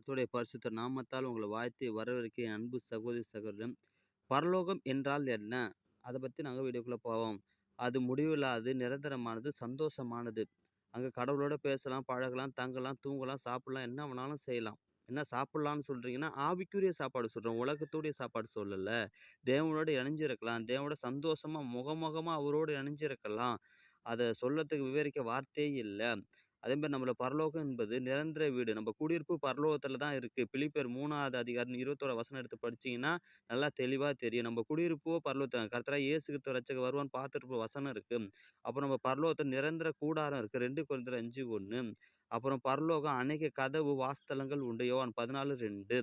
கர்த்தருடைய பரிசுத்த நாமத்தால் உங்களை வாழ்த்தி வரவேற்க என் அன்பு சகோதரி சகோதரன். பரலோகம் என்றால் என்ன? அதை பற்றி நாங்கள் வீடியோக்குள்ளே போவோம். அது முடிவில்லாது, நிரந்தரமானது, சந்தோஷமானது. அங்கே கடவுளோட பேசலாம், பழகலாம், தங்கலாம், தூங்கலாம், சாப்பிடலாம், என்ன வேணாலும் செய்யலாம். என்ன சாப்பிட்லான்னு சொல்கிறீங்கன்னா, ஆவிக்குரிய சாப்பாடு சொல்கிறோம், உலகத்துடைய சாப்பாடு சொல்லலை. தேவனோட இணைஞ்சிருக்கலாம், தேவனோட சந்தோஷமாக முகமுகமாக அவரோடு இணைஞ்சிருக்கலாம். அதை சொல்லத்துக்கு விவரிக்க வார்த்தையே இல்லை. அதேமாதிரி நம்மள பரலோகம் என்பது நிரந்தர வீடு. நம்ம குடியிருப்பு பரலோகத்துல தான் இருக்கு. பிலிப்பியர் 3வது அதிகாரம் 21 வசனம் எடுத்து படிச்சீங்கன்னா, நல்லா தெளிவா தெரியும். நம்ம குடியிருப்போ பரலோகத்துல கர்த்தராகிய இயேசு கிறிஸ்து ரட்சகர் வருவான்னு பார்த்துட்டு வசனம் இருக்கு. அப்புறம் நம்ம பரலோகத்துல நிரந்தர கூடாரம் இருக்கு. 2 கொரிந்தியர் 5:1. அப்புறம் பரலோகம் அநேக கதவு வாசஸ்தலங்கள் உண்டு. யோவான் 14:2.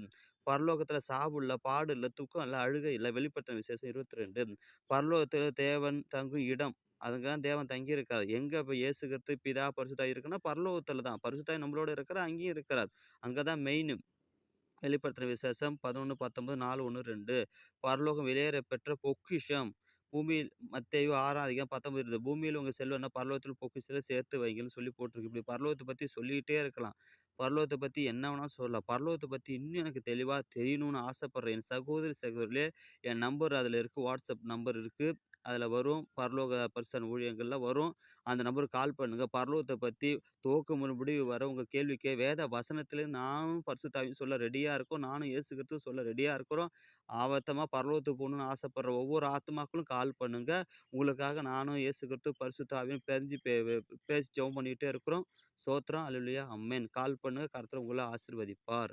பரலோகத்துல சாவு இல்ல, பாடு இல்ல, துக்கம் இல்ல, அழுகை இல்ல. வெளிப்படுத்தின விசேஷம் 22. பரலோகத்துல தேவன் தங்கும் இடம். அதுங்க தான் தேவன் தங்கியிருக்காரு. எங்க இப்ப இயேசு கிறிஸ்து, பிதா, பரிசுத்தாவி இருக்குன்னா பரலோகத்துல தான். பரிசுத்தாவி நம்மளோட இருக்கிறார், அங்கேயும் இருக்கிறார். அங்க தான் மெயினு. வெளிப்படுத்தின விசேஷம் 11, 19, 4, 1, 2. பரலோகம் வெளியேற பெற்ற பொக்கிஷம். பூமியில் மத்தேயு 6ஆம் அதிகாரம் 19 இருக்குது. பூமியில் உங்க செல்வம்னா பரலோகத்தில் பொக்கிஷத்துல சேர்த்து வைங்கன்னு சொல்லி போட்டிருக்கு. இப்படி பரலோகத்தை பத்தி சொல்லிக்கிட்டே இருக்கலாம். பரலோகத்தை பத்தி என்ன வேணாலும் சொல்லலாம். பரலோகத்தை பத்தி இன்னும் எனக்கு தெளிவா தெரியணும்னு ஆசைப்படுறேன் என் சகோதரி சகோதரிகளே, என் நம்பர் அதுல இருக்கு. வாட்ஸ்அப் நம்பர் இருக்கு. அதுல வரும். பரலோக பரிசன் ஊழியங்கள்ல வரும். அந்த நம்பருக்கு கால் பண்ணுங்க. பரலோகத்தை பத்தி துவக்கம் முதல் முடிவு வரை உங்க கேள்விக்கு வேத வசனத்திலே நானும் பரிசுத்தாவியும் சொல்ல ரெடியா இருக்கோம். நானும் இயேசு கிறிஸ்துவும் சொல்ல ரெடியா இருக்கிறோம். ஆவத்தமா பரலோகத்துக்கு போகணும்னு ஆசைப்படுற ஒவ்வொரு ஆத்துமாக்களும் கால் பண்ணுங்க. உங்களுக்காக நானும் இயேசு கிறிஸ்து பரிசுத்தாவியும் பிரிஞ்சு பேசி ஜெபம் பண்ணிட்டே இருக்கிறோம். ஸ்தோத்திரம். அல்லேலூயா. ஆமென். கால் பண்ணுங்க. கர்த்தர் உங்களை ஆசீர்வதிப்பார்.